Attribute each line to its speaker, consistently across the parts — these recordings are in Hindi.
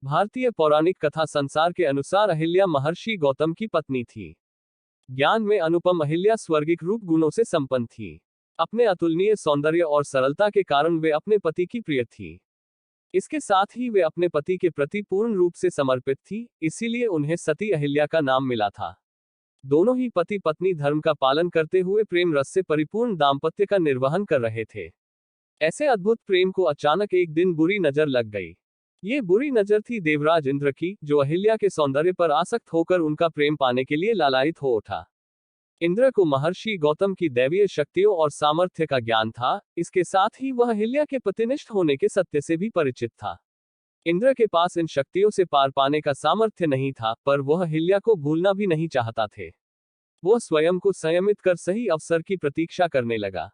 Speaker 1: भारतीय पौराणिक कथा संसार के अनुसार अहिल्या महर्षि गौतम की पत्नी थी। ज्ञान में अनुपम अहिल्या स्वर्गिक रूप गुणों से संपन्न थी। अपने अतुलनीय सौंदर्य और सरलता के कारण वे अपने पति की प्रिय थी। इसके साथ ही वे अपने पति के प्रति पूर्ण रूप से समर्पित थी, इसीलिए उन्हें सती अहिल्या का नाम मिला था। दोनों ही पति पत्नी धर्म का पालन करते हुए प्रेम रस से परिपूर्ण दाम्पत्य का निर्वहन कर रहे थे। ऐसे अद्भुत प्रेम को अचानक एक दिन बुरी नजर लग गई। ये बुरी नजर थी देवराज इंद्र की, जो अहिल्या के सौंदर्य पर आसक्त होकर उनका प्रेम पाने के लिए लालायित हो उठा। इंद्र को महर्षि गौतम की दैवीय शक्तियों और सामर्थ्य का ज्ञान था, इसके साथ ही वह अहिल्या के पतिनिष्ठ होने के सत्य से भी परिचित था। इंद्र के पास इन शक्तियों से पार पाने का सामर्थ्य नहीं था, पर वह अहिल्या को भूलना भी नहीं चाहता थे। वह स्वयं को संयमित कर सही अवसर की प्रतीक्षा करने लगा।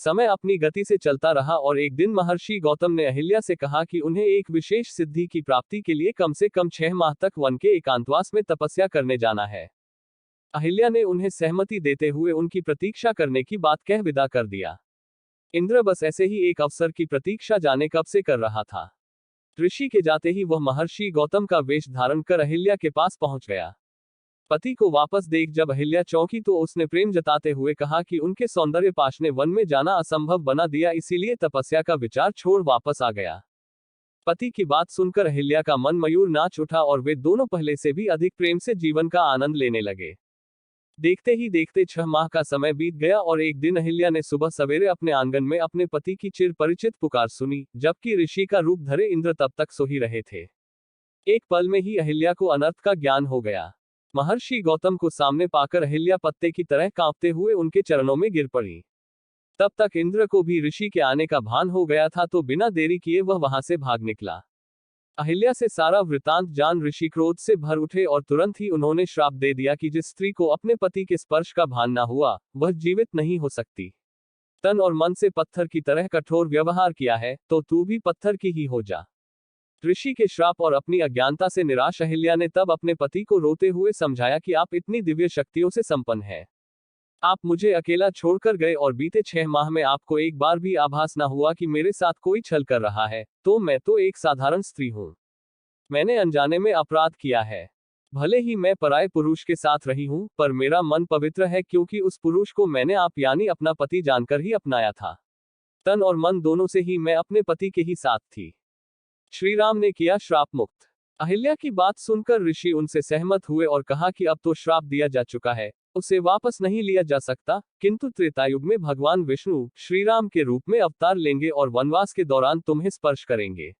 Speaker 1: समय अपनी गति से चलता रहा और एक दिन महर्षि गौतम ने अहिल्या से कहा कि उन्हें एक विशेष सिद्धि की प्राप्ति के लिए कम से कम 6 माह तक वन के एकांतवास में तपस्या करने जाना है। अहिल्या ने उन्हें सहमति देते हुए उनकी प्रतीक्षा करने की बात कह विदा कर दिया। इंद्र बस ऐसे ही एक अवसर की प्रतीक्षा जाने कब से कर रहा था। ऋषि के जाते ही वह महर्षि गौतम का वेश धारण कर अहिल्या के पास पहुंच गया। पति को वापस देख जब अहिल्या चौंकी तो उसने प्रेम जताते हुए कहा कि उनके सौंदर्य पाश ने वन में जाना असंभव बना दिया, इसीलिए तपस्या का विचार छोड़ वापस आ गया। पति की बात सुनकर अहिल्या का मन मयूर नाच उठा और वे दोनों पहले से भी अधिक प्रेम से जीवन का आनंद लेने लगे। देखते ही देखते 6 माह का समय बीत गया और एक दिन अहिल्या ने सुबह सवेरे अपने आंगन में अपने पति की चिर परिचित पुकार सुनी, जबकि ऋषि का रूप धरे इंद्र तब तक सो ही रहे थे। एक पल में ही अहिल्या को अनर्थ का ज्ञान हो गया। महर्षि गौतम को सामने पाकर अहिल्या पत्ते की तरह कांपते हुए उनके चरणों में गिर पड़ी। तब तक इंद्र को भी ऋषि के आने का भान हो गया था, तो बिना देरी किए वह वहां से भाग निकला। अहिल्या से सारा वृतांत जान ऋषि क्रोध से भर उठे और तुरंत ही उन्होंने श्राप दे दिया कि जिस स्त्री को अपने पति के स्पर्श का भान न हुआ, वह जीवित नहीं हो सकती। तन और मन से पत्थर की तरह कठोर व्यवहार किया है, तो तू भी पत्थर की ही हो जा। ऋषि के श्राप और अपनी अज्ञानता से निराश अहिल्या ने तब अपने पति को रोते हुए समझाया कि आप इतनी दिव्य शक्तियों से संपन्न हैं। आप मुझे अकेला छोड़कर गए और बीते 6 माह में आपको एक बार भी आभास न हुआ कि मेरे साथ कोई छल कर रहा है, तो मैं तो एक साधारण स्त्री हूं। मैंने अनजाने में अपराध किया है। भले ही मैं पराये पुरुष के साथ रही हूं, पर मेरा मन पवित्र है, क्योंकि उस पुरुष को मैंने आप यानी अपना पति जानकर ही अपनाया था। तन और मन दोनों से ही मैं अपने पति के ही साथ थी। श्री राम ने किया श्राप मुक्त। अहिल्या की बात सुनकर ऋषि उनसे सहमत हुए और कहा कि अब तो श्राप दिया जा चुका है, उसे वापस नहीं लिया जा सकता, किंतु त्रेतायुग में भगवान विष्णु श्री राम के रूप में अवतार लेंगे और वनवास के दौरान तुम्हें स्पर्श करेंगे।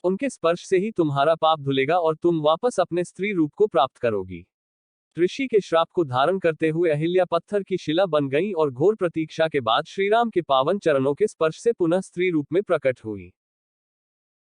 Speaker 1: उनके स्पर्श से ही तुम्हारा पाप धुलेगा और तुम वापस अपने स्त्री रूप को प्राप्त करोगी। ऋषि के श्राप को धारण करते हुए अहिल्या पत्थर की शिला बन गई और घोर प्रतीक्षा के बाद श्रीराम के पावन चरणों के स्पर्श से पुनः स्त्री रूप में प्रकट हुई।